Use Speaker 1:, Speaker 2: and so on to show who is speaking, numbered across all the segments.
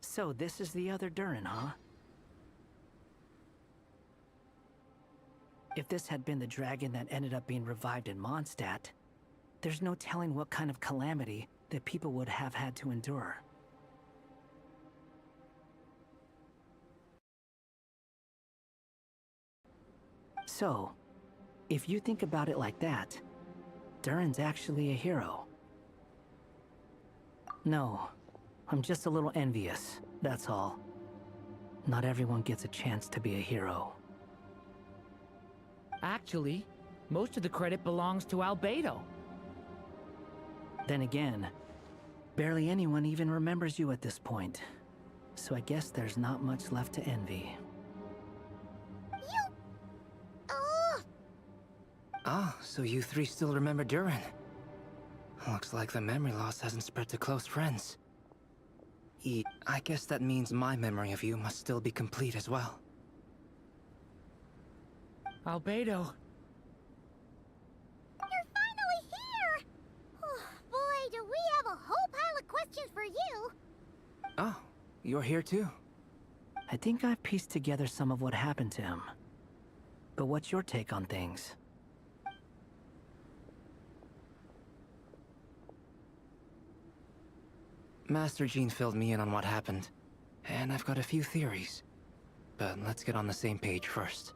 Speaker 1: So this is the other Durin, huh? If this had been the dragon that ended up being revived in Mondstadt, there's no telling what kind of calamity that people would have had to endure. So, if you think about it like that, Durin's actually a hero. No, I'm just a little envious, that's all. Not everyone gets a chance to be a hero.
Speaker 2: Actually, most of the credit belongs to Albedo.
Speaker 1: Then again, barely anyone even remembers you at this point. So I guess there's not much left to envy.
Speaker 3: Ah, so you three still remember Durin. Looks like the memory loss hasn't spread to close friends. I guess that means my memory of you must still be complete as well.
Speaker 2: Albedo.
Speaker 4: You're finally here! Oh, boy, do we have a whole pile of questions for you!
Speaker 3: Oh, you're here too?
Speaker 1: I think I've pieced together some of what happened to him. But what's your take on things?
Speaker 3: Master Jean filled me in on what happened, and I've got a few theories. But let's get on the same page first.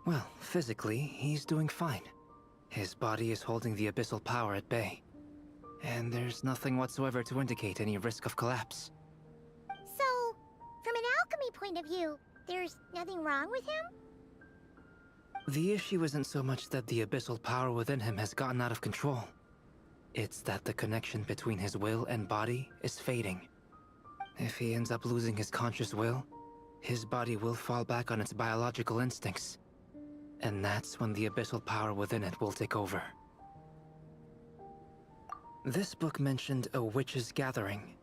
Speaker 3: Well, physically, he's doing fine. His body is holding the abyssal power at bay. And there's nothing whatsoever to indicate any risk of collapse.
Speaker 4: So, from an alchemy point of view, there's nothing wrong with him?
Speaker 3: The issue isn't so much that the abyssal power within him has gotten out of control. It's that the connection between his will and body is fading. If he ends up losing his conscious will, his body will fall back on its biological instincts. And that's when the abyssal power within it will take over. This book mentioned a witches' gathering.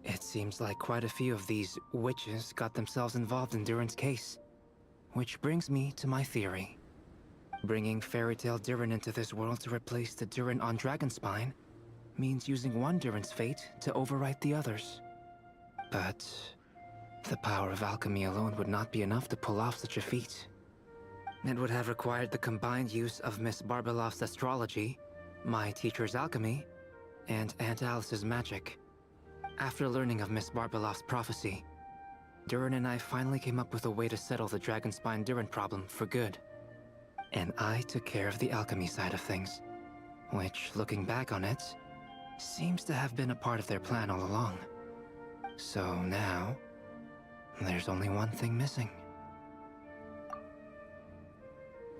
Speaker 3: It seems like quite a few of these witches got themselves involved in Durin's case. Which brings me to my theory. Bringing Fairy Tale Durin into this world to replace the Durin on Dragonspine means using one Durin's fate to overwrite the others. But the power of alchemy alone would not be enough to pull off such a feat. It would have required the combined use of Miss Barbeloff's astrology, my teacher's alchemy, and Aunt Alice's magic. After learning of Miss Barbeloff's prophecy, Durin and I finally came up with a way to settle the Dragonspine Durin problem for good. And I took care of the alchemy side of things, which, looking back on it, seems to have been a part of their plan all along. So now, there's only one thing missing.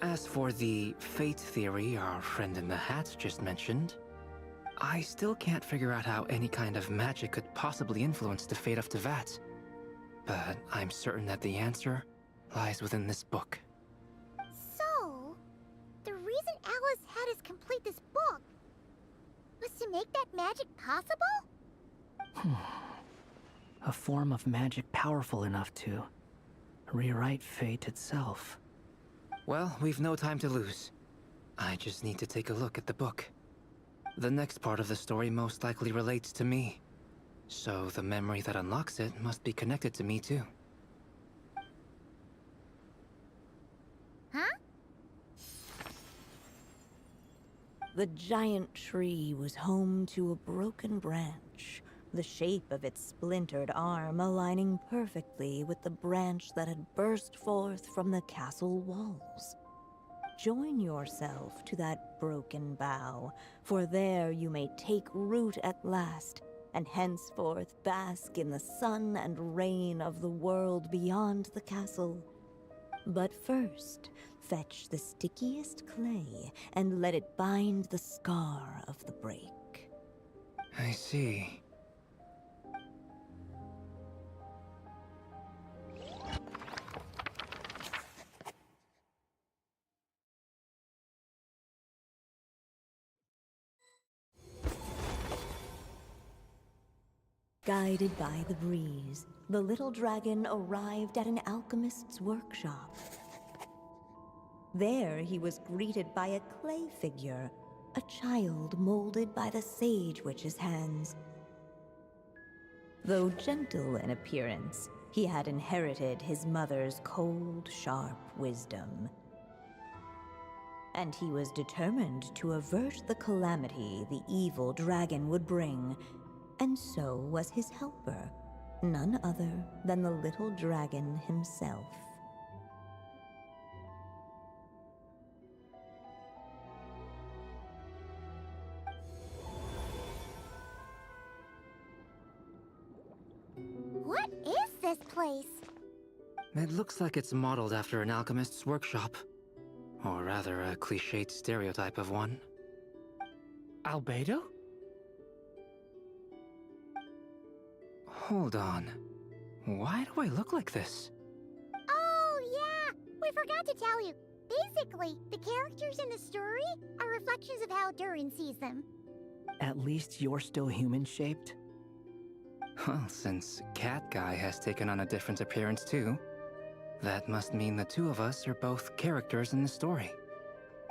Speaker 3: As for the fate theory our friend in the hat just mentioned, I still can't figure out how any kind of magic could possibly influence the fate of Tevat. But I'm certain that the answer lies within this book.
Speaker 4: So, the reason Alice had us complete this book was to make that magic possible?
Speaker 1: A form of magic powerful enough to rewrite fate itself.
Speaker 3: Well, we've no time to lose. I just need to take a look at the book. The next part of the story most likely relates to me. So the memory that unlocks it must be connected to me too.
Speaker 4: Huh?
Speaker 5: The giant tree was home to a broken branch, the shape of its splintered arm aligning perfectly with the branch that had burst forth from the castle walls. Join yourself to that broken bough, for there you may take root at last, and henceforth bask in the sun and rain of the world beyond the castle. But first, fetch the stickiest clay and let it bind the scar of the break.
Speaker 3: I see.
Speaker 5: Guided by the breeze, the little dragon arrived at an alchemist's workshop. There he was greeted by a clay figure, a child molded by the Sage Witch's hands. Though gentle in appearance, he had inherited his mother's cold, sharp wisdom. And he was determined to avert the calamity the evil dragon would bring, and so was his helper, none other than the little dragon himself.
Speaker 4: What is this place?
Speaker 3: It looks like it's modeled after an alchemist's workshop. Or rather, a cliched stereotype of one.
Speaker 2: Albedo?
Speaker 3: Hold on. Why do I look like this?
Speaker 4: Oh, yeah! We forgot to tell you. Basically, the characters in the story are reflections of how Durin sees them.
Speaker 1: At least you're still human-shaped?
Speaker 3: Well, since Cat Guy has taken on a different appearance too, that must mean the two of us are both characters in the story.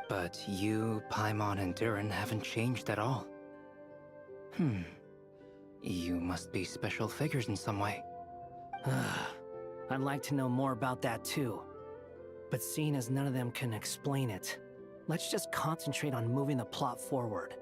Speaker 3: But you, Paimon, and Durin haven't changed at all. You must be special figures in some way.
Speaker 1: I'd like to know more about that too. But seeing as none of them can explain it, let's just concentrate on moving the plot forward.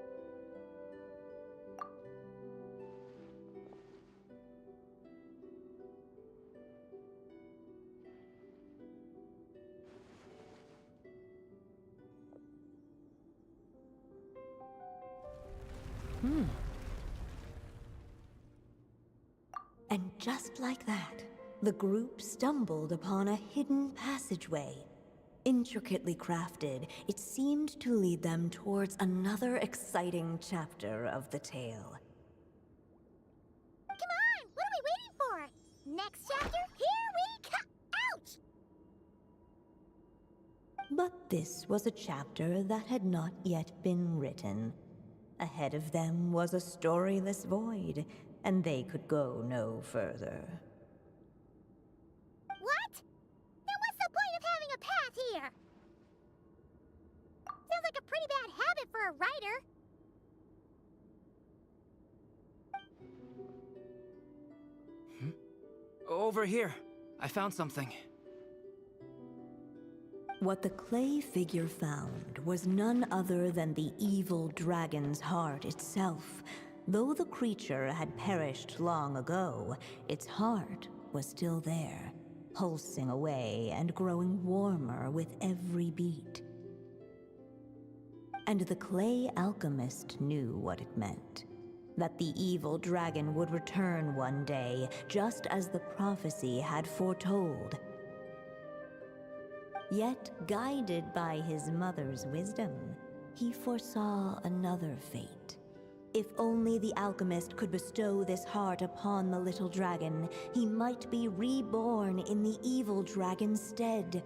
Speaker 5: And just like that, the group stumbled upon a hidden passageway. Intricately crafted, it seemed to lead them towards another exciting chapter of the tale.
Speaker 4: Come on! What are we waiting for? Next chapter? Here we come! Ouch!
Speaker 5: But this was a chapter that had not yet been written. Ahead of them was a storyless void, and they could go no further.
Speaker 4: What? Then what's the point of having a path here? Sounds like a pretty bad habit for a writer.
Speaker 3: Over here. I found something.
Speaker 5: What the clay figure found was none other than the evil dragon's heart itself. Though the creature had perished long ago, its heart was still there, pulsing away and growing warmer with every beat. And the clay alchemist knew what it meant. That the evil dragon would return one day, just as the prophecy had foretold. Yet, guided by his mother's wisdom, he foresaw another fate. If only the alchemist could bestow this heart upon the little dragon, he might be reborn in the evil dragon's stead.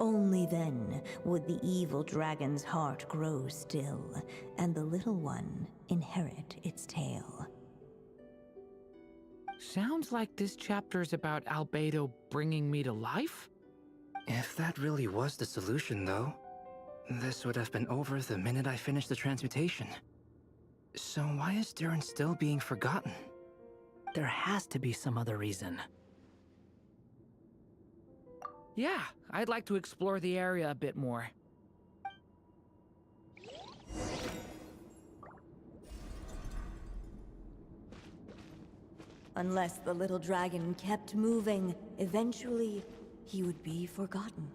Speaker 5: Only then would the evil dragon's heart grow still, and the little one inherit its tale.
Speaker 2: Sounds like this chapter's about Albedo bringing me to life?
Speaker 3: If that really was the solution, though, this would have been over the minute I finished the transmutation. So why is Durin still being forgotten?
Speaker 1: There has to be some other reason.
Speaker 2: Yeah, I'd like to explore the area a bit more.
Speaker 5: Unless the little dragon kept moving, eventually he would be forgotten.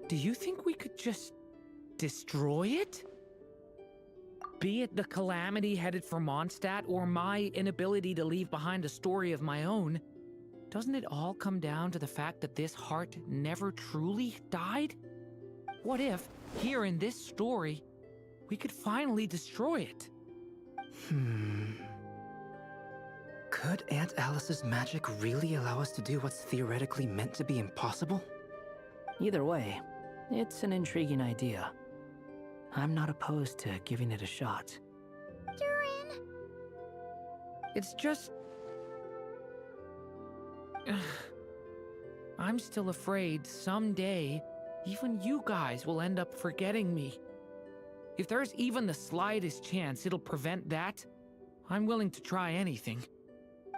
Speaker 2: Do you think we could just destroy it? Be it the calamity headed for Mondstadt or my inability to leave behind a story of my own, doesn't it all come down to the fact that this heart never truly died? What if, here in this story, we could finally destroy it?
Speaker 3: Could Aunt Alice's magic really allow us to do what's theoretically meant to be impossible?
Speaker 1: Either way, it's an intriguing idea. I'm not opposed to giving it a shot.
Speaker 4: Durin!
Speaker 2: It's just... I'm still afraid someday, even you guys will end up forgetting me. If there's even the slightest chance it'll prevent that, I'm willing to try anything.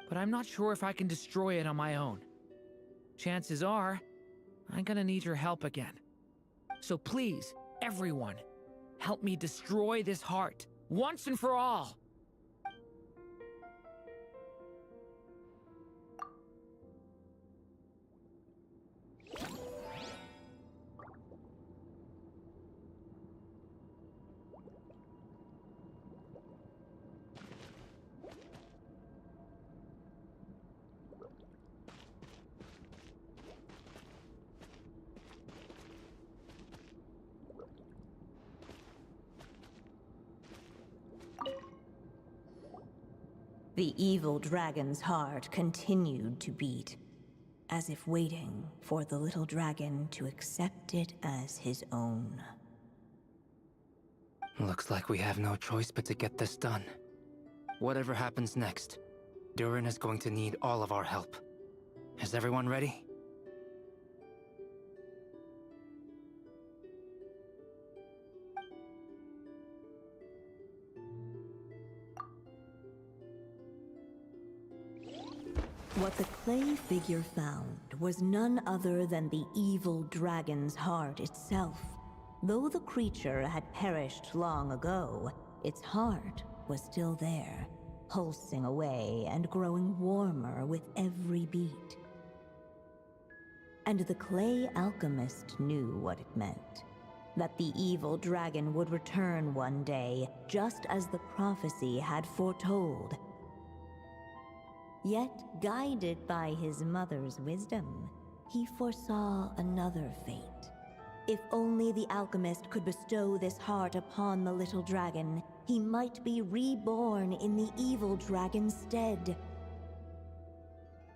Speaker 2: But I'm not sure if I can destroy it on my own. Chances are, I'm gonna need your help again. So please, everyone, help me destroy this heart, once and for all!
Speaker 5: The evil dragon's heart continued to beat, as if waiting for the little dragon to accept it as his own.
Speaker 3: Looks like we have no choice but to get this done. Whatever happens next, Durin is going to need all of our help. Is everyone ready?
Speaker 5: What the clay figure found was none other than the evil dragon's heart itself. Though the creature had perished long ago, its heart was still there, pulsing away and growing warmer with every beat. And the clay alchemist knew what it meant. That the evil dragon would return one day, just as the prophecy had foretold. Yet, guided by his mother's wisdom, he foresaw another fate. If only the alchemist could bestow this heart upon the little dragon, he might be reborn in the evil dragon's stead.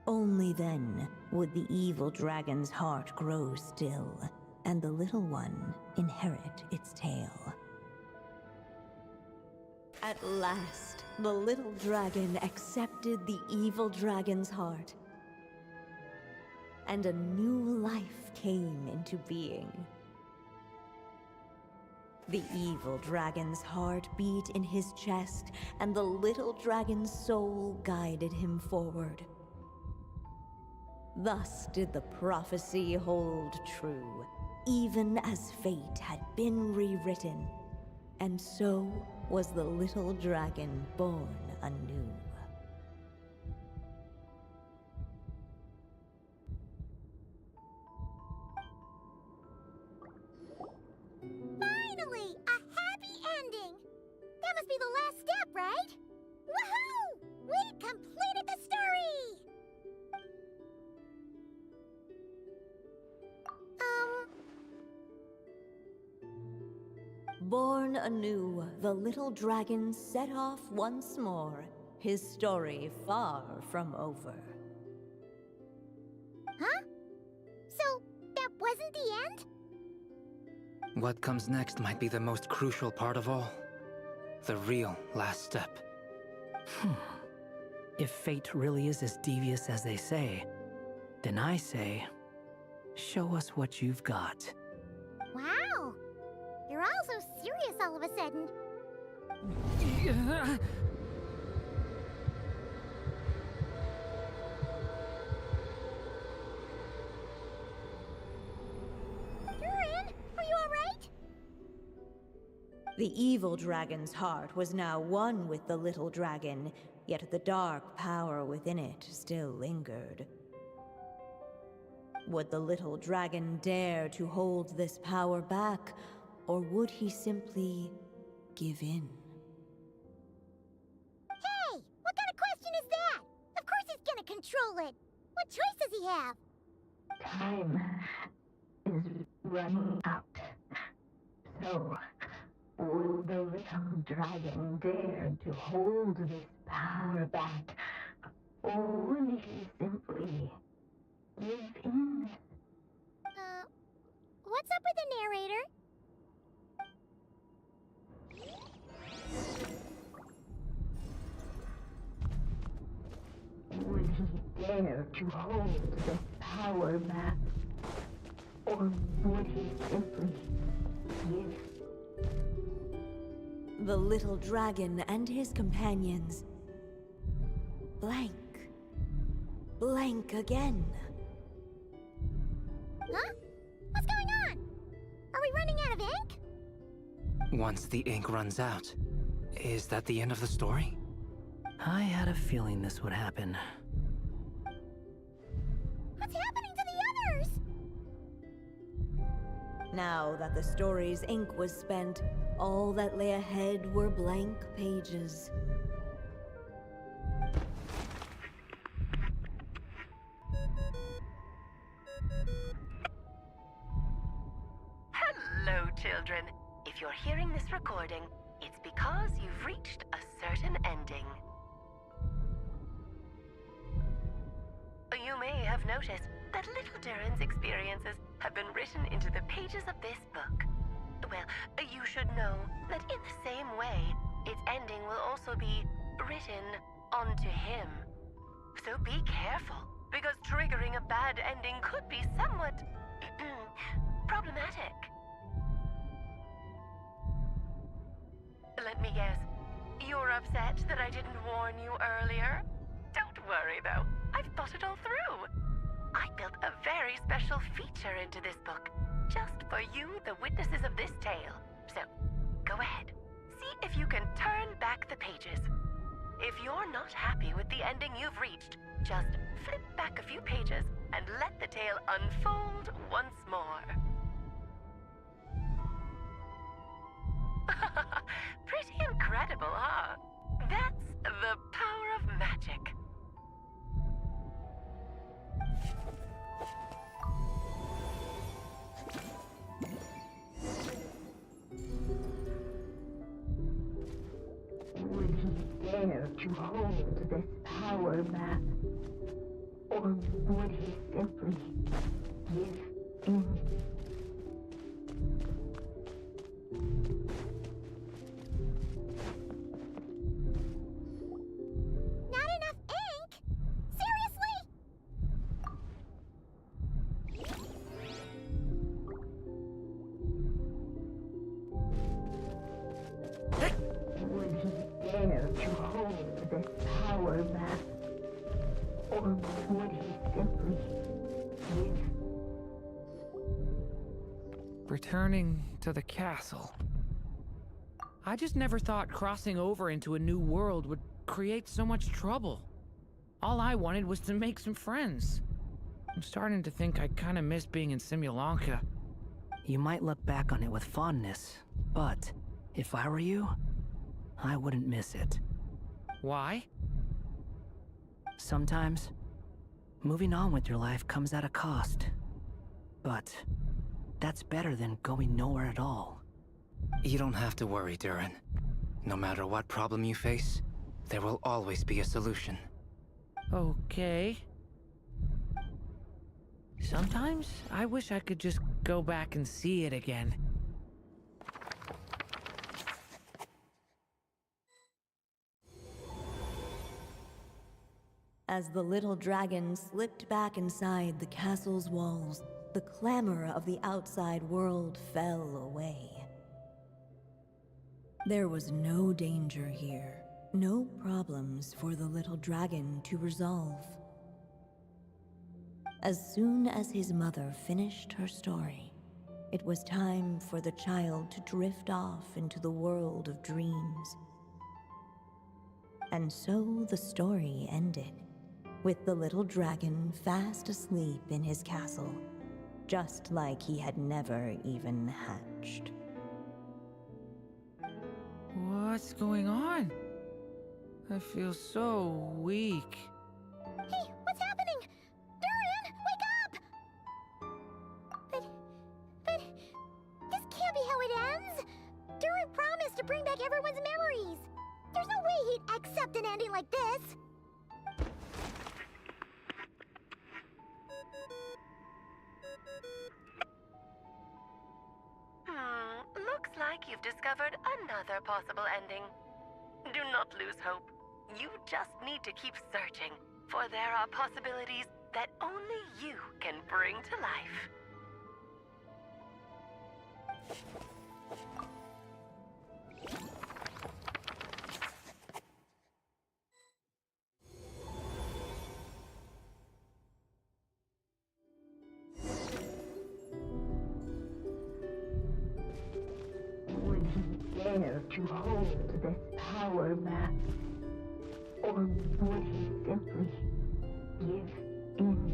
Speaker 5: Only then would the evil dragon's heart grow still, and the little one inherit its tale. At last, the little dragon accepted the evil dragon's heart, and a new life came into being. The evil dragon's heart beat in his chest, and the little dragon's soul guided him forward. Thus did the prophecy hold true, even as fate had been rewritten. And so was the little dragon born anew.
Speaker 4: Finally! A happy ending! That must be the last step, right? Woohoo! We completed the story!
Speaker 5: Born anew, the little dragon set off once more, his story far from over.
Speaker 4: Huh? So, that wasn't the end?
Speaker 3: What comes next might be the most crucial part of all. The real last step.
Speaker 1: If fate really is as devious as they say, then I say, show us what you've got.
Speaker 4: Wow! You're all so serious all of a sudden. Durin, are you alright?
Speaker 5: The evil dragon's heart was now one with the little dragon, yet the dark power within it still lingered. Would the little dragon dare to hold this power back, or would he simply give in?
Speaker 4: control it. What choice does he have?
Speaker 6: Time is running out. So, will the little dragon dare to hold this power back? Or will he simply give in?
Speaker 4: What's up with the narrator?
Speaker 6: Would he dare to hold this power back? Or would he simply give?
Speaker 5: The little dragon and his companions blank. Blank again.
Speaker 4: Huh? What's going on? Are we running out of ink?
Speaker 3: Once the ink runs out, is that the end of the story?
Speaker 1: I had a feeling this would happen.
Speaker 4: What's happening to the others?
Speaker 5: Now that the story's ink was spent, all that lay ahead were blank pages.
Speaker 7: Hello, children. If you're hearing this recording, it's because you've reached a certain ending. You may have noticed that little Durin's experiences have been written into the pages of this book. Well, you should know that in the same way, its ending will also be written onto him. So be careful, because triggering a bad ending could be somewhat problematic. Let me guess, you're upset that I didn't warn you earlier? Don't worry though, I've thought it all through. I built a very special feature into this book, just for you, the witnesses of this tale. So, go ahead, see if you can turn back the pages. If you're not happy with the ending you've reached, just flip back a few pages and let the tale unfold once more. Pretty incredible, huh? That's the power of magic.
Speaker 6: Would he dare to hold this power back? Or would he simply give in?
Speaker 4: Not enough ink? Seriously?
Speaker 6: Would he dare to hold this power back? Or would he simply give?
Speaker 2: Returning to the castle. I just never thought crossing over into a new world would create so much trouble. All I wanted was to make some friends. I'm starting to think I kind of miss being in Simulanka.
Speaker 1: You might look back on it with fondness, but if I were you, I wouldn't miss it.
Speaker 2: Why?
Speaker 1: Sometimes, moving on with your life comes at a cost. But that's better than going nowhere at all.
Speaker 3: You don't have to worry, Durin. No matter what problem you face, there will always be a solution.
Speaker 2: Okay. Sometimes I wish I could just go back and see it again.
Speaker 5: As the little dragon slipped back inside the castle's walls, the clamor of the outside world fell away. There was no danger here, no problems for the little dragon to resolve. As soon as his mother finished her story, it was time for the child to drift off into the world of dreams. And so the story ended, with the little dragon fast asleep in his castle, just like he had never even hatched.
Speaker 2: What's going on? I feel so weak.
Speaker 4: Hey, what's happening? to bring back everyone's memories. There's no way he'd accept an ending like this.
Speaker 7: Looks like you've discovered another possible ending. Do not lose hope. You just need to keep searching, for there are possibilities that only you can bring to life.
Speaker 6: Would he dare to hold this power map? Or would he simply give in?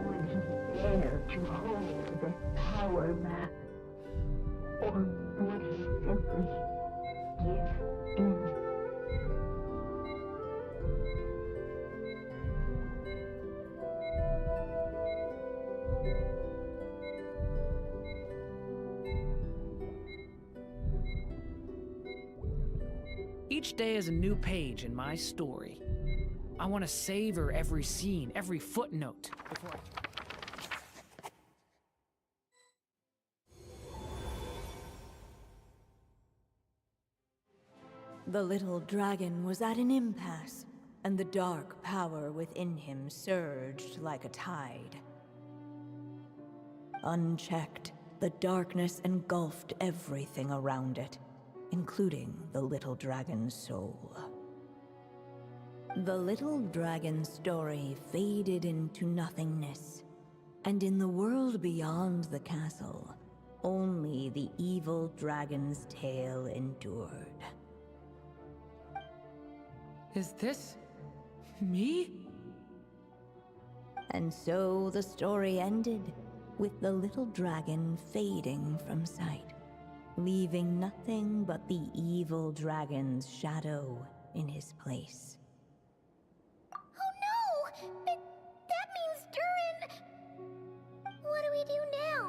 Speaker 6: Would he dare to hold this power map? Or would he simply give in?
Speaker 2: Each day is a new page in my story. I want to savor every scene, every footnote before I...
Speaker 5: The little dragon was at an impasse, and the dark power within him surged like a tide. Unchecked, the darkness engulfed everything around it, including the little dragon's soul. The little dragon's story faded into nothingness, and in the world beyond the castle, only the evil dragon's tale endured.
Speaker 2: Is this... me?
Speaker 5: And so the story ended, with the little dragon fading from sight, leaving nothing but the evil dragon's shadow in his place.
Speaker 4: Oh no! That means Durin... What do we do now?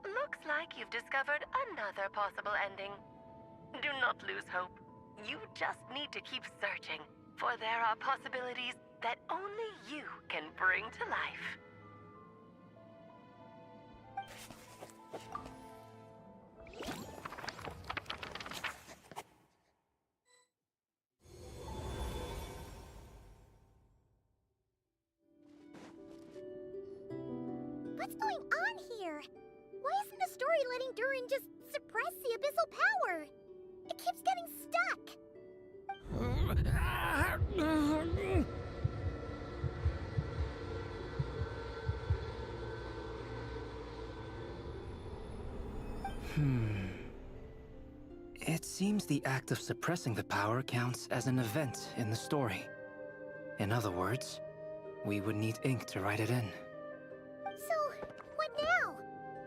Speaker 7: Looks like you've discovered another possible ending. Do not lose hope. You just need to keep searching, for there are possibilities that only you can bring to life.
Speaker 4: What's going on here? Why isn't the story letting Durin just suppress the abyssal power? It keeps getting stuck.
Speaker 3: It seems the act of suppressing the power counts as an event in the story. In other words, we would need ink to write it in.
Speaker 4: So, what now?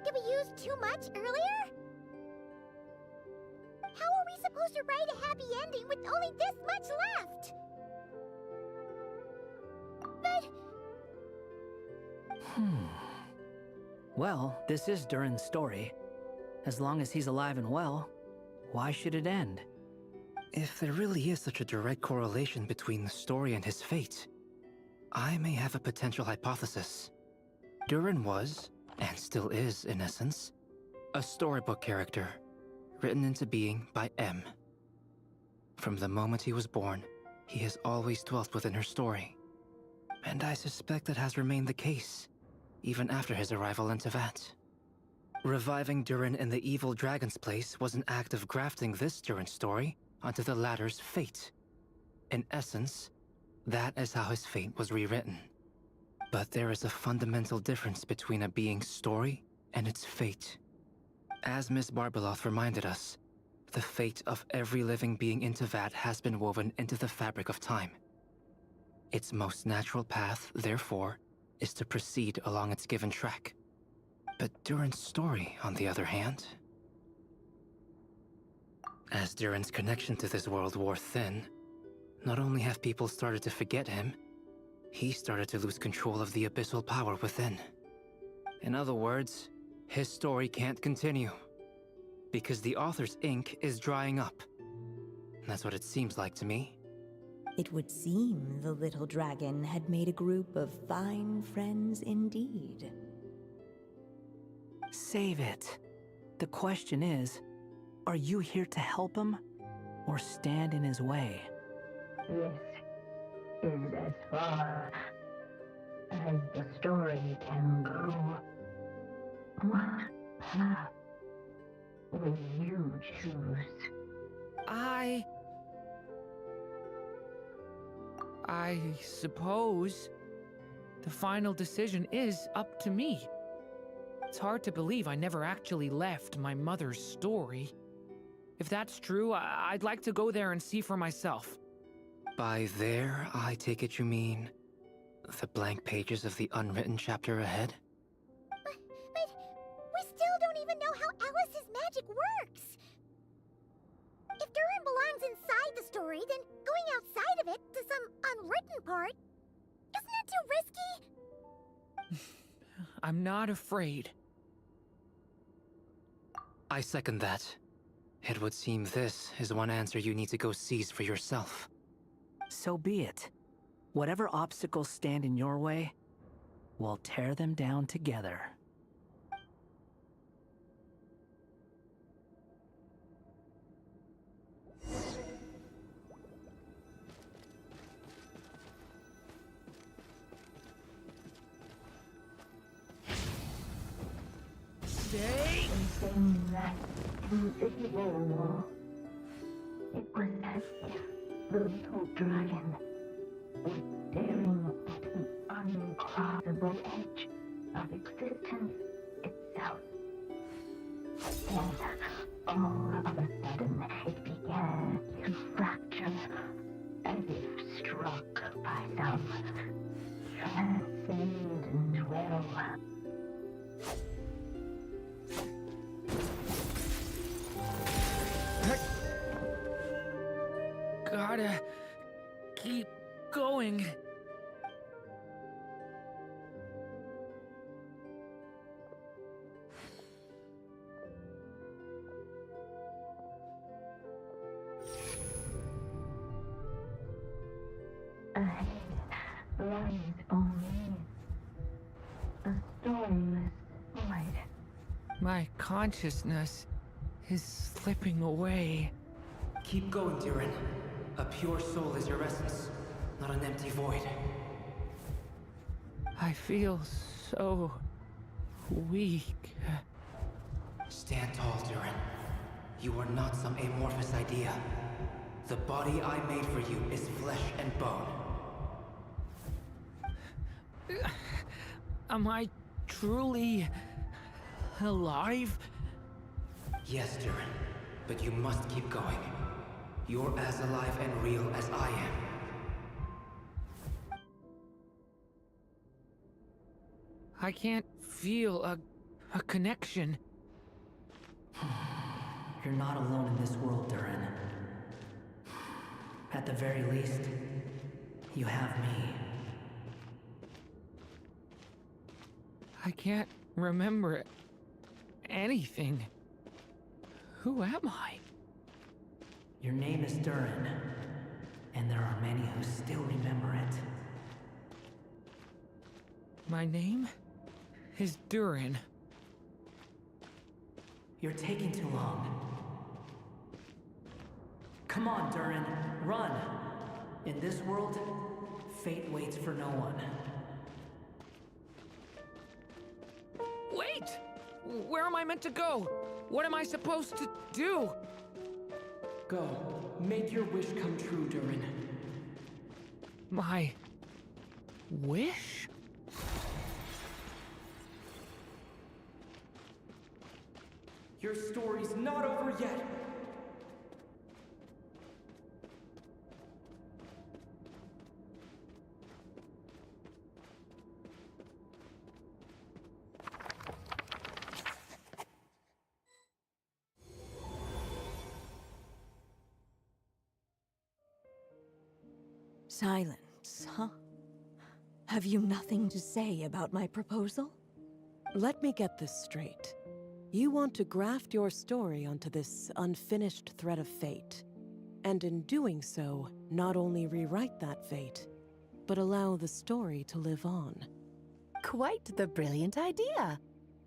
Speaker 4: Did we use too much earlier? How are we supposed to write a happy ending with only this much left? But...
Speaker 1: Well, this is Durin's story. As long as he's alive and well, why should it end?
Speaker 3: If there really is such a direct correlation between the story and his fate, I may have a potential hypothesis. Durin was, and still is in essence, a storybook character, written into being by M. From the moment he was born, he has always dwelt within her story. And I suspect that has remained the case, even after his arrival in Tevat. Reviving Durin in the evil dragon's place was an act of grafting this Durin story onto the latter's fate. In essence, that is how his fate was rewritten. But there is a fundamental difference between a being's story and its fate. As Miss Barbeloth reminded us, The fate of every living being in Teyvat has been woven into the fabric of time. Its most natural path, therefore, is to proceed along its given track. But Durin's story, on the other hand... As Durin's connection to this world wore thin, not only have people started to forget him, he started to lose control of the abyssal power within. In other words, his story can't continue. Because the author's ink is drying up. That's what it seems like to me.
Speaker 5: It would seem the little dragon had made a group of fine friends indeed.
Speaker 1: Save it. The question is, are you here to help him, or stand in his way?
Speaker 6: This is as far as the story can go. What path will you choose?
Speaker 2: I suppose the final decision is up to me. It's hard to believe I never actually left my mother's story. If that's true, I'd like to go there and see for myself.
Speaker 3: By there, I take it you mean the blank pages of the unwritten chapter ahead?
Speaker 4: But we still don't even know how Alice's magic works. If Durin belongs inside the story, then going outside of it to some unwritten part, isn't it too risky?
Speaker 2: I'm not afraid.
Speaker 3: I second that. It would seem this is one answer you need to go seize for yourself.
Speaker 1: So be it. Whatever obstacles stand in your way, we'll tear them down together.
Speaker 2: Stay!
Speaker 6: Saying that invisible, it was as if the little dragon was staring at an uncrossable edge of existence itself. And all of a sudden, it began to fracture, as if struck by some transcendent will.
Speaker 2: Gotta keep going.
Speaker 6: Ahead lies only a stormless void.
Speaker 2: My consciousness is slipping away.
Speaker 3: Keep going, Durin. A pure soul is your essence, not an empty void.
Speaker 2: I feel so weak.
Speaker 3: Stand tall, Durin. You are not some amorphous idea. The body I made for you is flesh and bone.
Speaker 2: Am I truly alive?
Speaker 3: Yes, Durin, but you must keep going. You're as alive and real as I am.
Speaker 2: I can't feel a connection.
Speaker 1: You're not alone in this world, Durin. At the very least, you have me.
Speaker 2: I can't remember anything. Who am I?
Speaker 1: Your name is Durin, and there are many who still remember it.
Speaker 2: My name is Durin.
Speaker 1: You're taking too long. Come on, Durin, run! In this world, fate waits for no one.
Speaker 2: Wait! Where am I meant to go? What am I supposed to do?
Speaker 1: Go. Make your wish come true, Durin.
Speaker 2: My wish?
Speaker 1: Your story's not over yet.
Speaker 5: Silence, huh? Have you nothing to say about my proposal?
Speaker 8: Let me get this straight. You want to graft your story onto this unfinished thread of fate, and in doing so, not only rewrite that fate, but allow the story to live on.
Speaker 9: Quite the brilliant idea.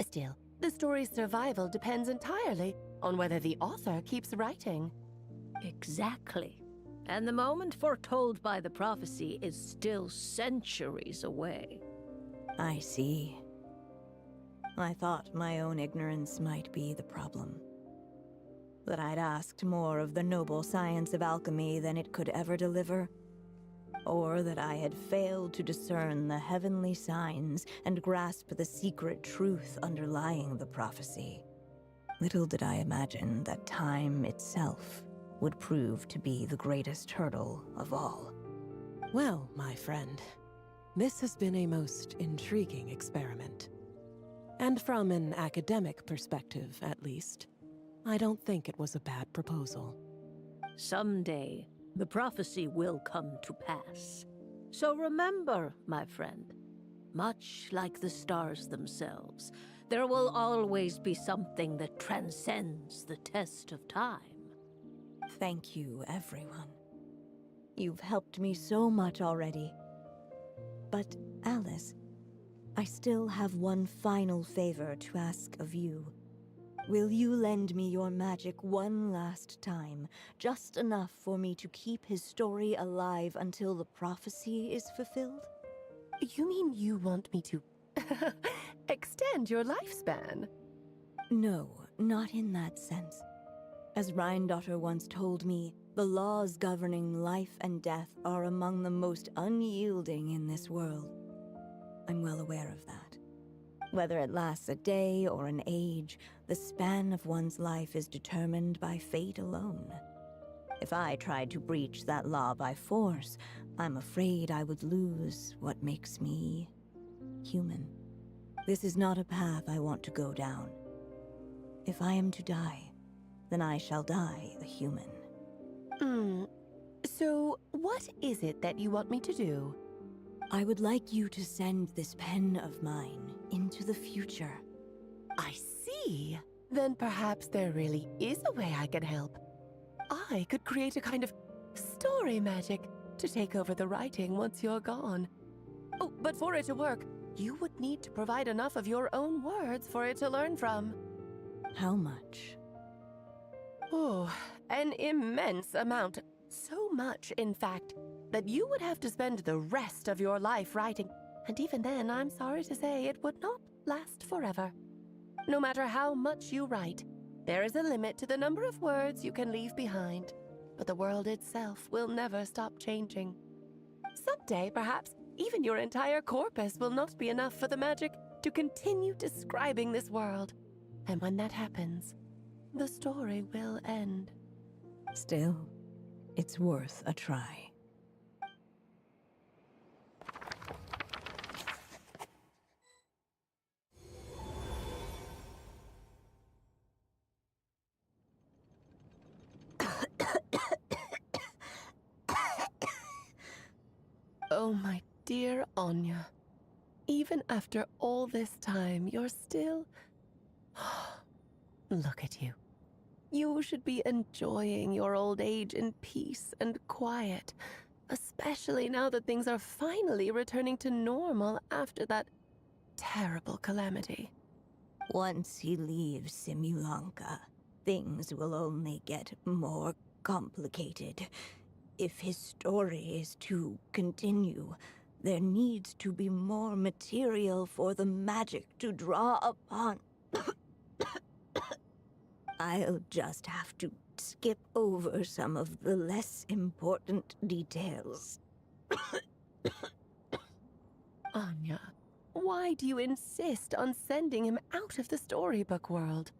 Speaker 9: Still, the story's survival depends entirely on whether the author keeps writing.
Speaker 10: Exactly. And the moment foretold by the prophecy is still centuries away.
Speaker 5: I see. I thought my own ignorance might be the problem. That I'd asked more of the noble science of alchemy than it could ever deliver. Or that I had failed to discern the heavenly signs and grasp the secret truth underlying the prophecy. Little did I imagine that time itself would prove to be the greatest hurdle of all.
Speaker 8: Well, my friend, this has been a most intriguing experiment. And from an academic perspective, at least, I don't think it was a bad proposal.
Speaker 10: Someday, the prophecy will come to pass. So remember, my friend, much like the stars themselves, there will always be something that transcends the test of time.
Speaker 5: Thank you, everyone. You've helped me so much already. But, Alice, I still have one final favor to ask of you. Will you lend me your magic one last time, just enough for me to keep his story alive until the prophecy is fulfilled?
Speaker 9: You mean you want me to extend your lifespan?
Speaker 5: No, not in that sense. As Rhindaughter once told me, the laws governing life and death are among the most unyielding in this world. I'm well aware of that. Whether it lasts a day or an age, the span of one's life is determined by fate alone. If I tried to breach that law by force, I'm afraid I would lose what makes me human. This is not a path I want to go down. If I am to die, then I shall die a human.
Speaker 9: So, what is it that you want me to do?
Speaker 5: I would like you to send this pen of mine into the future.
Speaker 9: I see. Then perhaps there really is a way I can help. I could create a kind of story magic to take over the writing once you're gone. Oh, but for it to work, you would need to provide enough of your own words for it to learn from.
Speaker 5: How much?
Speaker 9: Oh, an immense amount. So much, in fact, that you would have to spend the rest of your life writing. And even then, I'm sorry to say, it would not last forever. No matter how much you write, there is a limit to the number of words you can leave behind. But the world itself will never stop changing. Someday, perhaps, even your entire corpus will not be enough for the magic to continue describing this world. And when that happens, the story will end.
Speaker 5: Still, it's worth a try.
Speaker 9: Oh, my dear Anya. Even after all this time, you're still... Look at you. You should be enjoying your old age in peace and quiet, especially now that things are finally returning to normal after that terrible calamity.
Speaker 5: Once he leaves Simulanka, things will only get more complicated. If his story is to continue, there needs to be more material for the magic to draw upon. I'll just have to skip over some of the less important details.
Speaker 9: Anya, why do you insist on sending him out of the storybook world?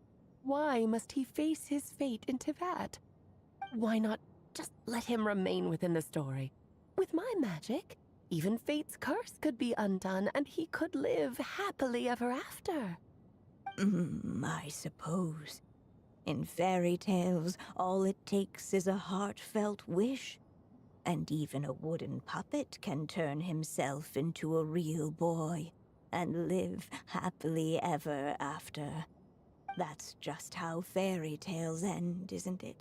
Speaker 9: Why must he face his fate into that? Why not just let him remain within the story? With my magic, even fate's curse could be undone and he could live happily ever after.
Speaker 5: I suppose. In fairy tales, all it takes is a heartfelt wish. And even a wooden puppet can turn himself into a real boy and live happily ever after. That's just how fairy tales end, isn't it?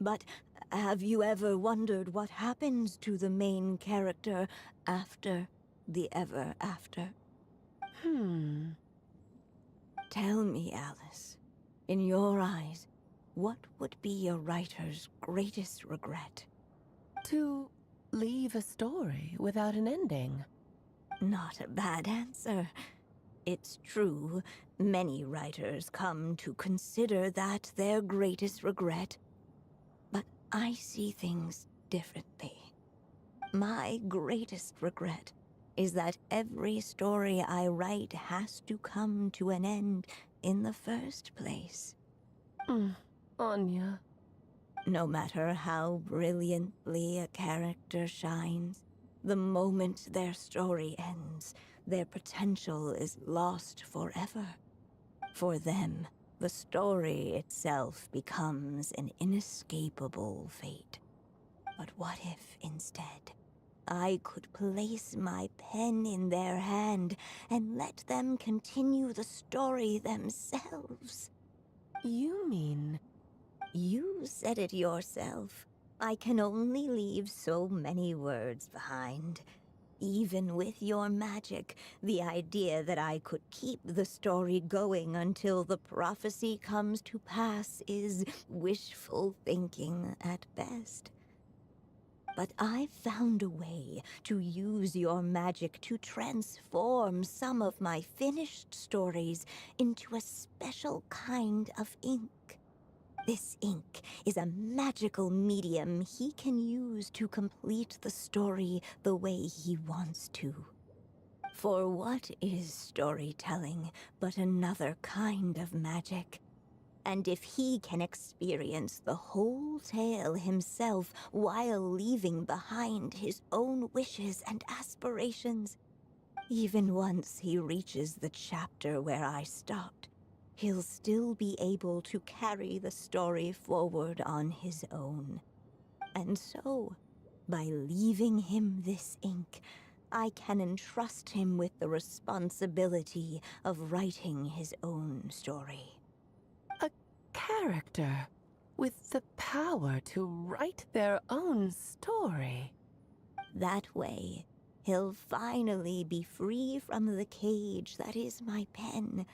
Speaker 5: But have you ever wondered what happens to the main character after the ever after? Tell me, Alice, in your eyes, what would be a writer's greatest regret?
Speaker 9: To leave a story without an ending.
Speaker 5: Not a bad answer. It's true, many writers come to consider that their greatest regret. But I see things differently. My greatest regret is that every story I write has to come to an end in the first place.
Speaker 9: Anya.
Speaker 5: No matter how brilliantly a character shines, the moment their story ends, their potential is lost forever. For them, the story itself becomes an inescapable fate. But what if, instead, I could place my pen in their hand and let them continue the story themselves?
Speaker 9: You mean...
Speaker 5: You said it yourself. I can only leave so many words behind. Even with your magic, the idea that I could keep the story going until the prophecy comes to pass is wishful thinking at best. But I've found a way to use your magic to transform some of my finished stories into a special kind of ink. This ink is a magical medium he can use to complete the story the way he wants to. For what is storytelling but another kind of magic? And if he can experience the whole tale himself while leaving behind his own wishes and aspirations, even once he reaches the chapter where I stopped, he'll still be able to carry the story forward on his own. And so, by leaving him this ink, I can entrust him with the responsibility of writing his own story.
Speaker 9: A character with the power to write their own story.
Speaker 5: That way, he'll finally be free from the cage that is my pen.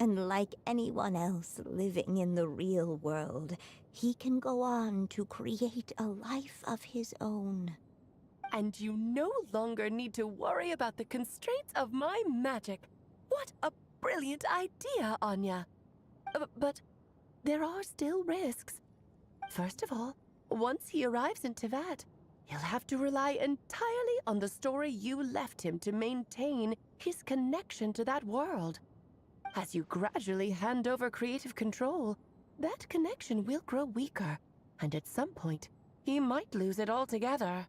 Speaker 5: And like anyone else living in the real world, he can go on to create a life of his own.
Speaker 9: And you no longer need to worry about the constraints of my magic. What a brilliant idea, Anya. But there are still risks. First of all, once he arrives in Tevat, he'll have to rely entirely on the story you left him to maintain his connection to that world. As you gradually hand over creative control, that connection will grow weaker, and at some point, he might lose it altogether.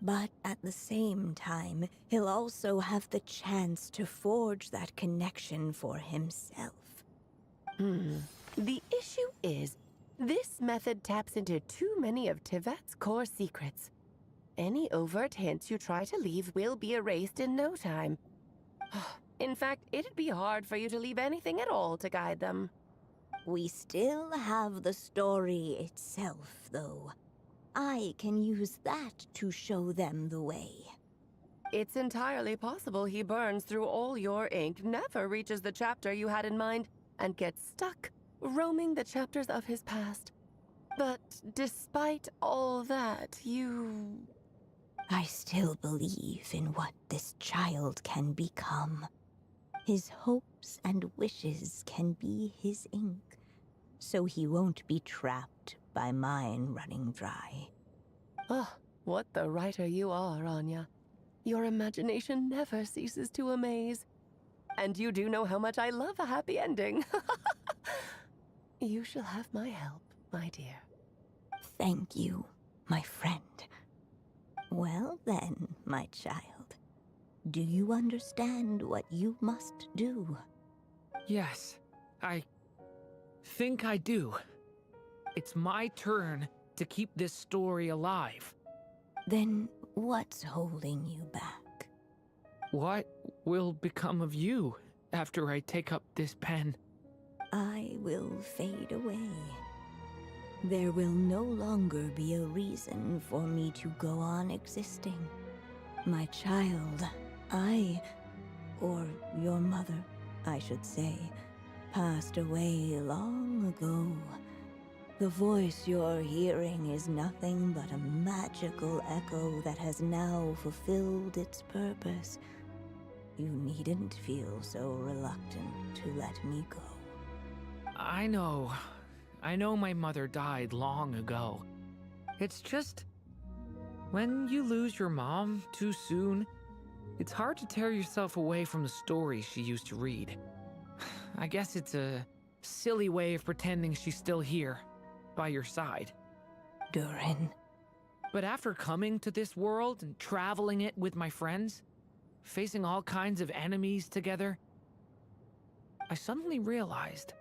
Speaker 5: But at the same time, he'll also have the chance to forge that connection for himself.
Speaker 9: The issue is, this method taps into too many of Tevat's core secrets. Any overt hints you try to leave will be erased in no time. In fact, it'd be hard for you to leave anything at all to guide them.
Speaker 5: We still have the story itself, though. I can use that to show them the way.
Speaker 9: It's entirely possible he burns through all your ink, never reaches the chapter you had in mind, and gets stuck, roaming the chapters of his past. But despite all that,
Speaker 5: I still believe in what this child can become. His hopes and wishes can be his ink, so he won't be trapped by mine running dry.
Speaker 9: Oh, what the writer you are, Anya. Your imagination never ceases to amaze. And you do know how much I love a happy ending. You shall have my help, my dear.
Speaker 5: Thank you, my friend. Well then, my child. Do you understand what you must do?
Speaker 2: Yes, I think I do. It's my turn to keep this story alive.
Speaker 5: Then what's holding you back?
Speaker 2: What will become of you after I take up this pen?
Speaker 5: I will fade away. There will no longer be a reason for me to go on existing. My child, or your mother, I should say, passed away long ago. The voice you're hearing is nothing but a magical echo that has now fulfilled its purpose. You needn't feel so reluctant to let me go.
Speaker 2: I know my mother died long ago. It's just, when you lose your mom too soon, it's hard to tear yourself away from the stories she used to read. I guess it's a silly way of pretending she's still here, by your side.
Speaker 5: Durin.
Speaker 2: But after coming to this world and traveling it with my friends, facing all kinds of enemies together, I suddenly realized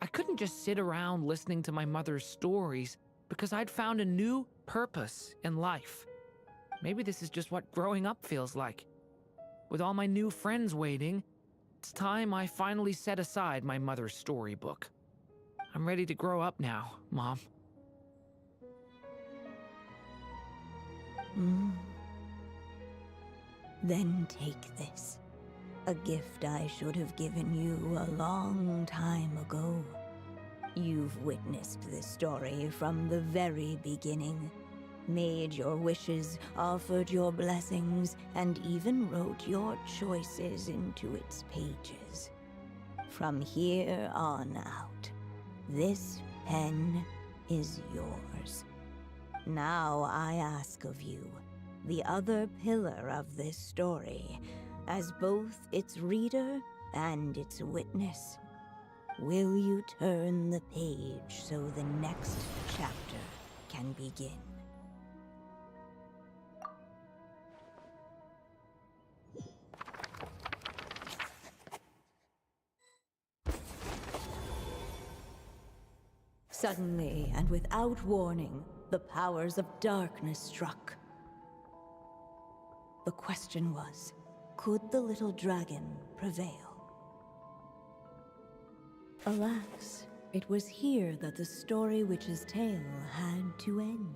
Speaker 2: I couldn't just sit around listening to my mother's stories because I'd found a new purpose in life. Maybe this is just what growing up feels like. With all my new friends waiting, it's time I finally set aside my mother's storybook. I'm ready to grow up now, Mom.
Speaker 5: Then take this. A gift I should have given you a long time ago. You've witnessed this story from the very beginning. Made your wishes, offered your blessings, and even wrote your choices into its pages. From here on out, this pen is yours. Now I ask of you, the other pillar of this story, as both its reader and its witness, will you turn the page so the next chapter can begin? Suddenly, and without warning, the powers of darkness struck. The question was, could the little dragon prevail? Alas, it was here that the story witch's tale had to end.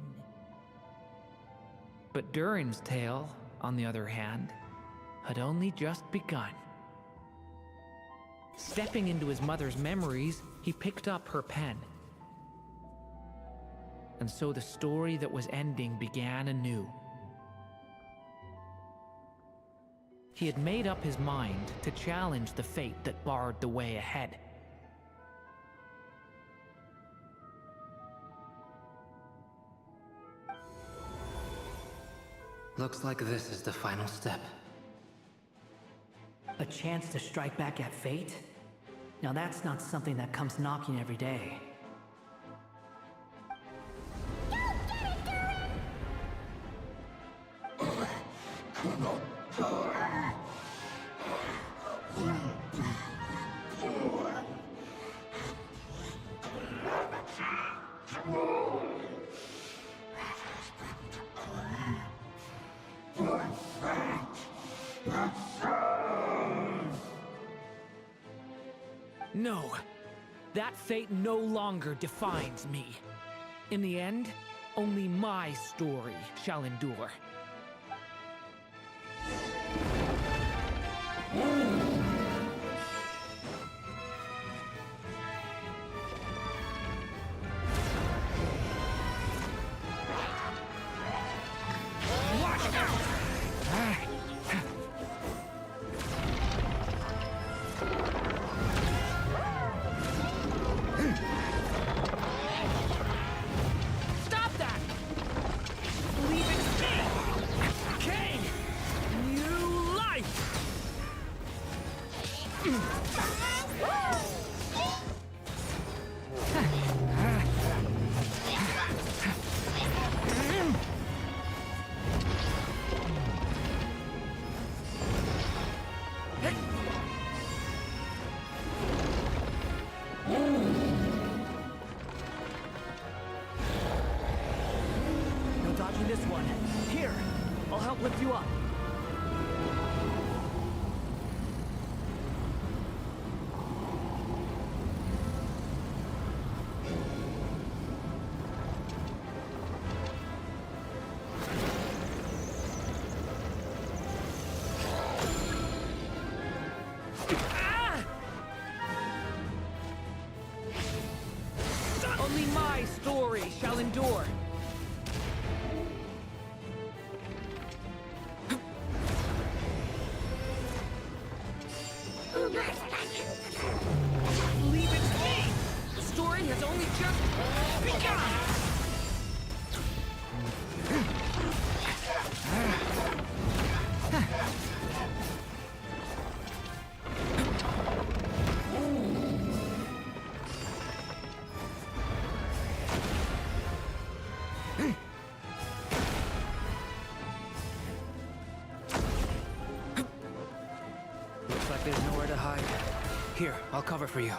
Speaker 2: But Durin's tale, on the other hand, had only just begun. Stepping into his mother's memories, he picked up her pen. And so the story that was ending began anew. He had made up his mind to challenge the fate that barred the way ahead.
Speaker 3: Looks like this is the final step.
Speaker 1: A chance to strike back at fate? Now that's not something that comes knocking every day.
Speaker 2: No, that fate no longer defines me. In the end, only my story shall endure.
Speaker 7: Stop that! Leave it to me!
Speaker 1: help lift you up.
Speaker 2: Only my story shall endure. Leave it to me! The story has only just begun!
Speaker 3: Looks like there's nowhere to hide. Here, I'll cover for you.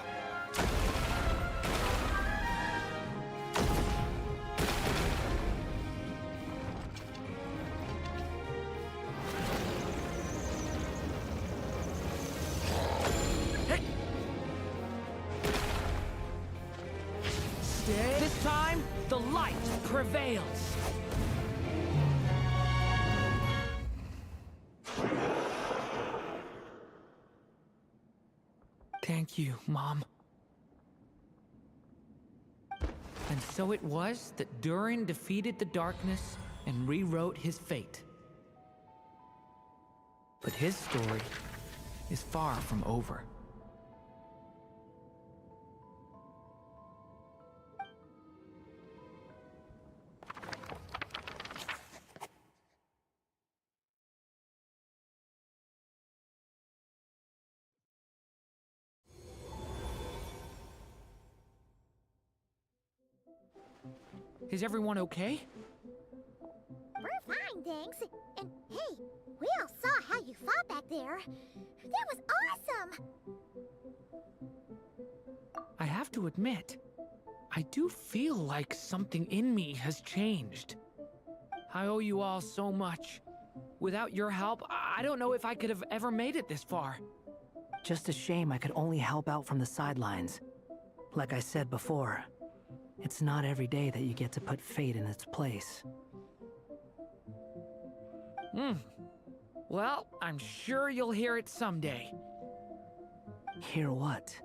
Speaker 2: This time, the light prevails. Thank you, Mom. And so it was that Durin defeated the darkness and rewrote his fate. But his story is far from over. Is everyone okay?
Speaker 4: We're fine, thanks. And hey, we all saw how you fought back there. That was awesome!
Speaker 2: I have to admit, I do feel like something in me has changed. I owe you all so much. Without your help, I don't know if I could have ever made it this far.
Speaker 1: Just a shame I could only help out from the sidelines. Like I said before, it's not every day that you get to put fate in its place.
Speaker 2: Well, I'm sure you'll hear it someday.
Speaker 1: Hear what?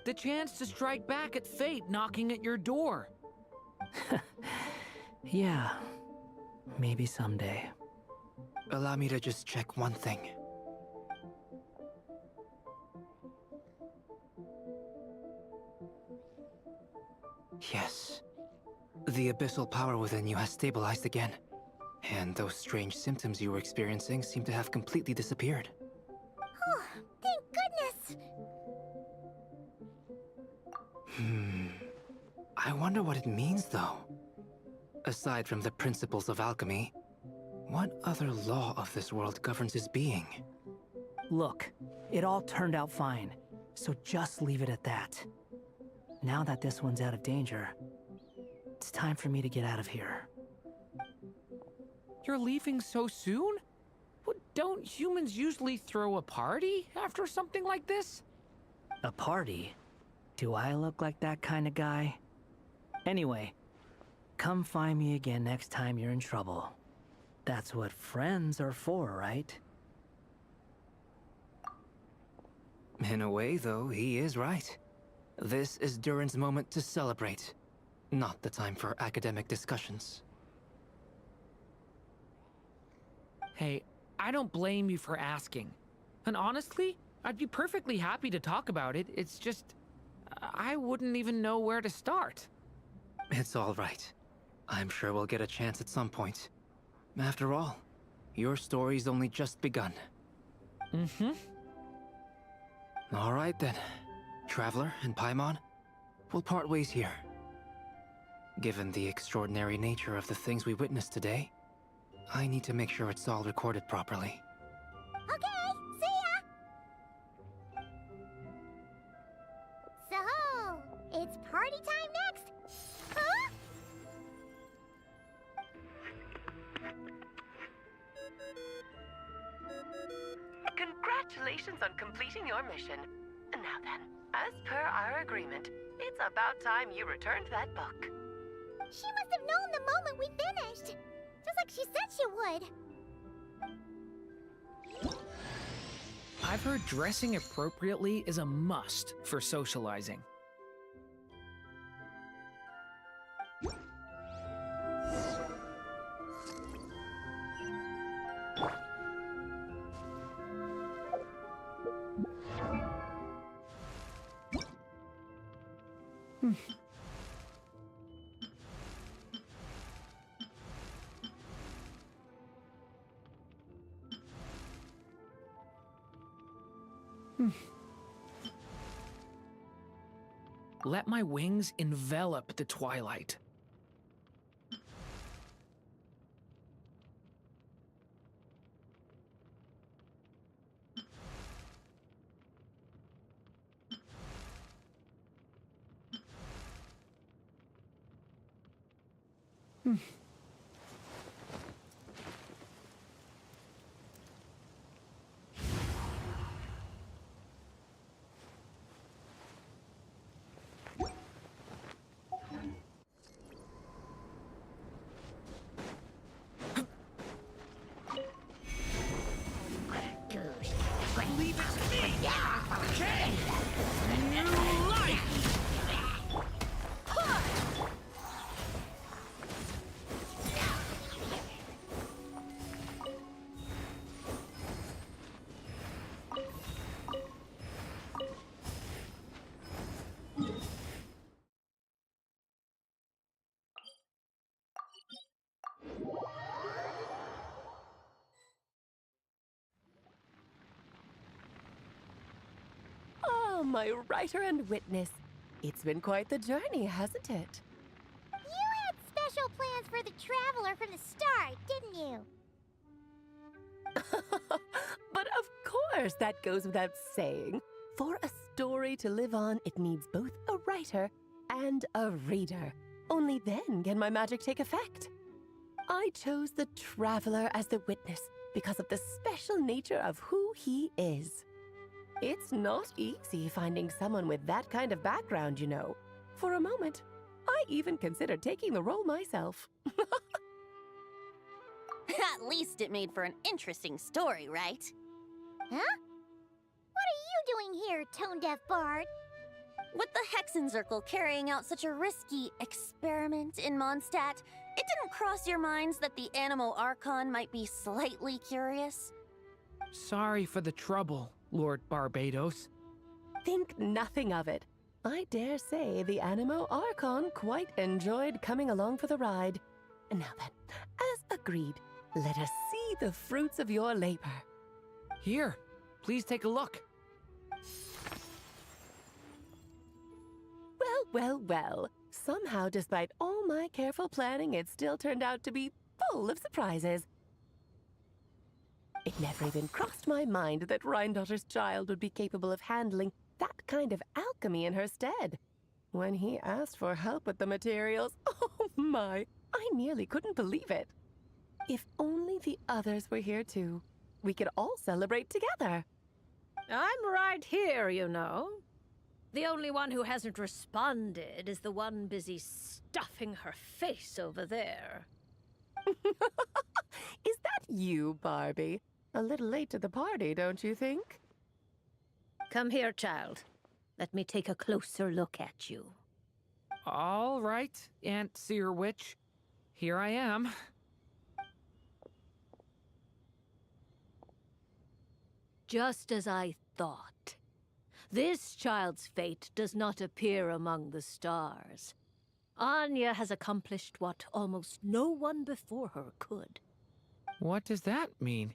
Speaker 2: The chance to strike back at fate knocking at your door.
Speaker 1: Yeah, maybe someday.
Speaker 3: Allow me to just check one thing. Yes. The abyssal power within you has stabilized again. And those strange symptoms you were experiencing seem to have completely disappeared.
Speaker 4: Oh, thank goodness!
Speaker 3: I wonder what it means, though. Aside from the principles of alchemy, what other law of this world governs his being?
Speaker 1: Look, it all turned out fine, so just leave it at that. Now that this one's out of danger, it's time for me to get out of here.
Speaker 2: You're leaving so soon? What, don't humans usually throw a party after something like this?
Speaker 1: A party? Do I look like that kind of guy? Anyway, come find me again next time you're in trouble. That's what friends are for, right?
Speaker 3: In a way, though, he is right. This is Durin's moment to celebrate, not the time for academic discussions.
Speaker 2: Hey, I don't blame you for asking. And honestly, I'd be perfectly happy to talk about it. It's just, I wouldn't even know where to start.
Speaker 3: It's all right. I'm sure we'll get a chance at some point. After all, your story's only just begun. All right then. Traveler and Paimon, we'll part ways here. Given the extraordinary nature of the things we witnessed today, I need to make sure it's all recorded properly.
Speaker 4: Okay, see ya! So, it's party time next? Huh?
Speaker 7: Congratulations on completing your mission. Now then, as per our agreement, it's about time you returned that book.
Speaker 4: She must have known the moment we finished. Just like she said she would.
Speaker 2: I've heard dressing appropriately is a must for socializing. Let my wings envelop the twilight. Leave it to me! Okay! New life!
Speaker 9: Oh, my writer and witness. It's been quite the journey, hasn't it?
Speaker 4: You had special plans for the Traveler from the start, didn't you?
Speaker 9: But of course, that goes without saying. For a story to live on, it needs both a writer and a reader. Only then can my magic take effect. I chose the Traveler as the witness because of the special nature of who he is. It's not easy finding someone with that kind of background, you know. For a moment, I even considered taking the role myself.
Speaker 11: At least it made for an interesting story, right?
Speaker 4: Huh? What are you doing here, tone-deaf bard?
Speaker 11: With the Hexenzirkel carrying out such a risky experiment in Mondstadt, it didn't cross your minds that the Animo Archon might be slightly curious?
Speaker 2: Sorry for the trouble, Lord Barbados.
Speaker 9: Think nothing of it. I dare say the Animo Archon quite enjoyed coming along for the ride. And now then, as agreed, let us see the fruits of your labor.
Speaker 2: Here, please take a look.
Speaker 9: Well. Somehow, despite all my careful planning, it still turned out to be full of surprises. It never even crossed my mind that Rhindotter's child would be capable of handling that kind of alchemy in her stead. When he asked for help with the materials, oh my, I nearly couldn't believe it. If only the others were here too, we could all celebrate together.
Speaker 10: I'm right here, you know. The only one who hasn't responded is the one busy stuffing her face over there.
Speaker 9: Is that you, Barbie? A little late to the party, don't you think?
Speaker 10: Come here, child. Let me take a closer look at you.
Speaker 2: All right, Aunt Seer Witch. Here I am.
Speaker 10: Just as I thought. This child's fate does not appear among the stars. Anya has accomplished what almost no one before her could.
Speaker 2: What does that mean?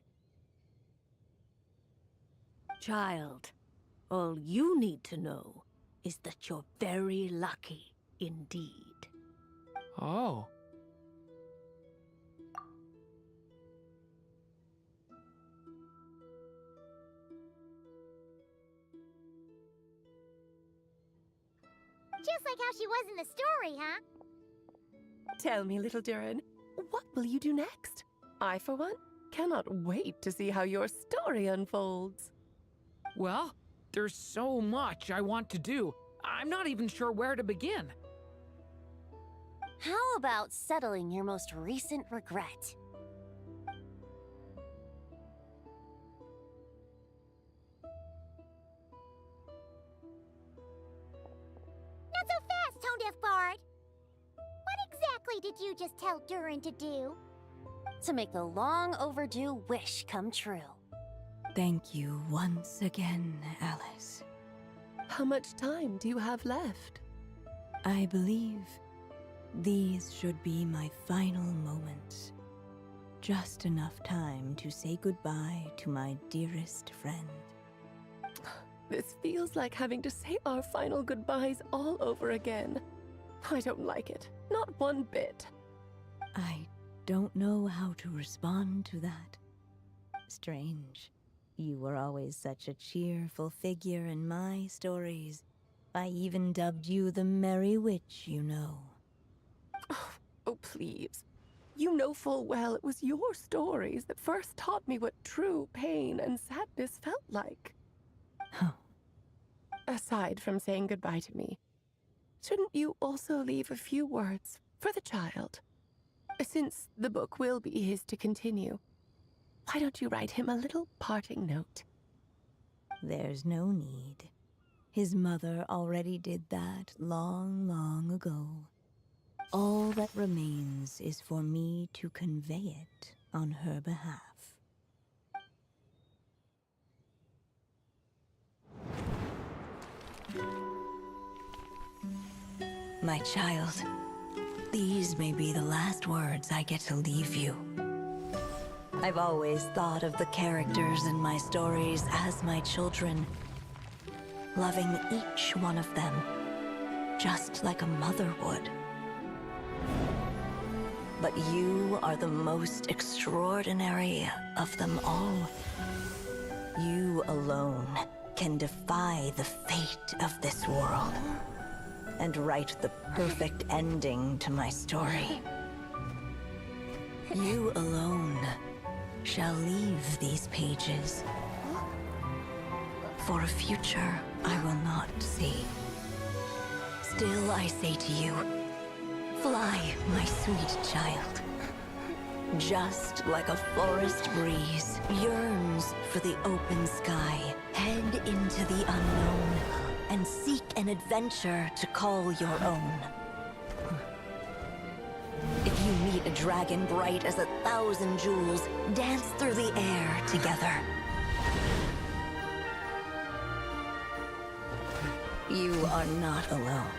Speaker 10: Child, all you need to know is that you're very lucky indeed.
Speaker 2: Oh.
Speaker 4: Just like how she was in the story, huh?
Speaker 9: Tell me, little Durin, what will you do next? I, for one, cannot wait to see how your story unfolds.
Speaker 2: Well, there's so much I want to do. I'm not even sure where to begin.
Speaker 11: How about settling your most recent regret?
Speaker 4: Not so fast, Tone Deaf Bard! What exactly did you just tell Durin to do?
Speaker 11: To make a long overdue wish come true.
Speaker 5: Thank you once again, Alice.
Speaker 9: How much time do you have left?
Speaker 5: I believe these should be my final moments. Just enough time to say goodbye to my dearest friend.
Speaker 9: This feels like having to say our final goodbyes all over again. I don't like it. Not one bit.
Speaker 5: I don't know how to respond to that. Strange. You were always such a cheerful figure in my stories. I even dubbed you the Merry Witch, you know.
Speaker 9: Oh, please. You know full well it was your stories that first taught me what true pain and sadness felt like.
Speaker 5: Huh.
Speaker 9: Aside from saying goodbye to me, shouldn't you also leave a few words for the child? Since the book will be his to continue, why don't you write him a little parting note?
Speaker 5: There's no need. His mother already did that long, long ago. All that remains is for me to convey it on her behalf. My child, these may be the last words I get to leave you. I've always thought of the characters in my stories as my children, loving each one of them, just like a mother would. But you are the most extraordinary of them all. You alone can defy the fate of this world and write the perfect ending to my story. You alone shall leave these pages for a future I will not see. Still I say to you, fly, my sweet child. Just like a forest breeze yearns for the open sky, head into the unknown and seek an adventure to call your own. If you meet a dragon bright as 1,000 jewels, dance through the air together. You are not alone,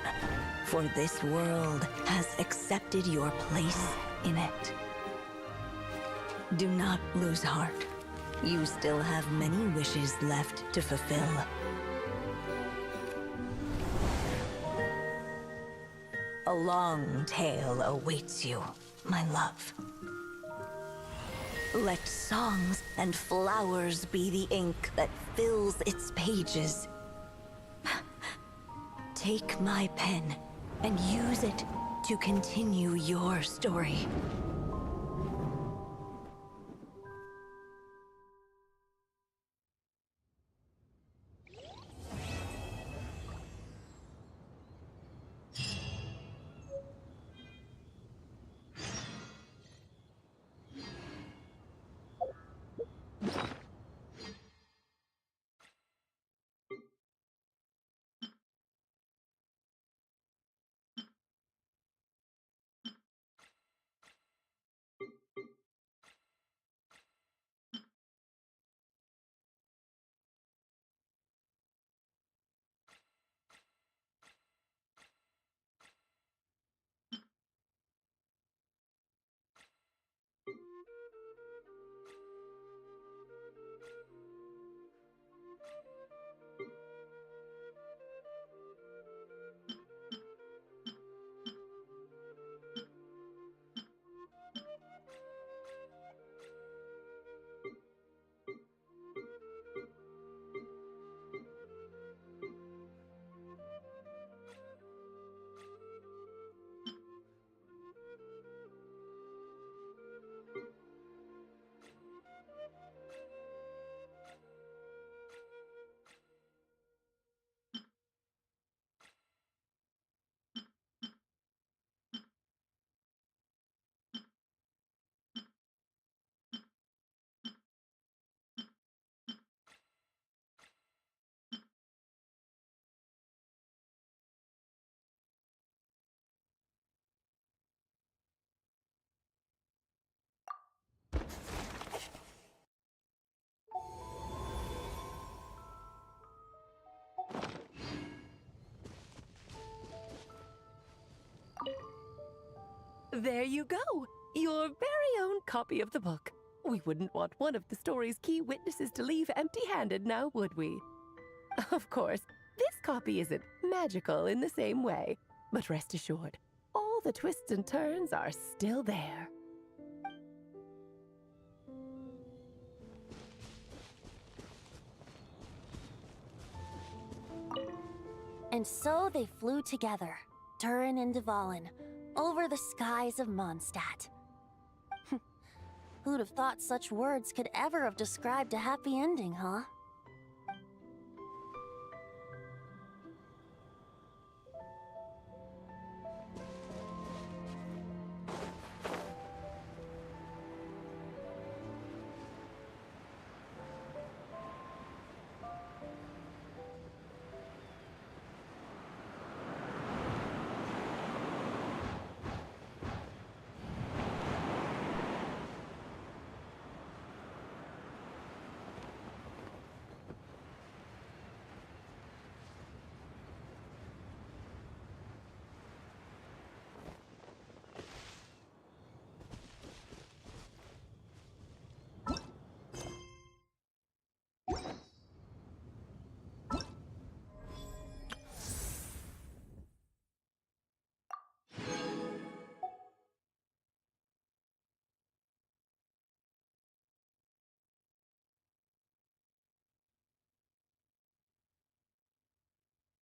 Speaker 5: for this world has accepted your place in it. Do not lose heart. You still have many wishes left to fulfill. A long tale awaits you, my love. Let songs and flowers be the ink that fills its pages. Take my pen and use it to continue your story.
Speaker 9: There you go. Your very own copy of the book. We wouldn't want one of the story's key witnesses to leave empty-handed now, would we? Of course, this copy isn't magical in the same way, but rest assured, all the twists and turns are still there.
Speaker 11: And so they flew together, Durin and Dvalin, over the skies of Mondstadt. Who'd have thought such words could ever have described a happy ending, huh?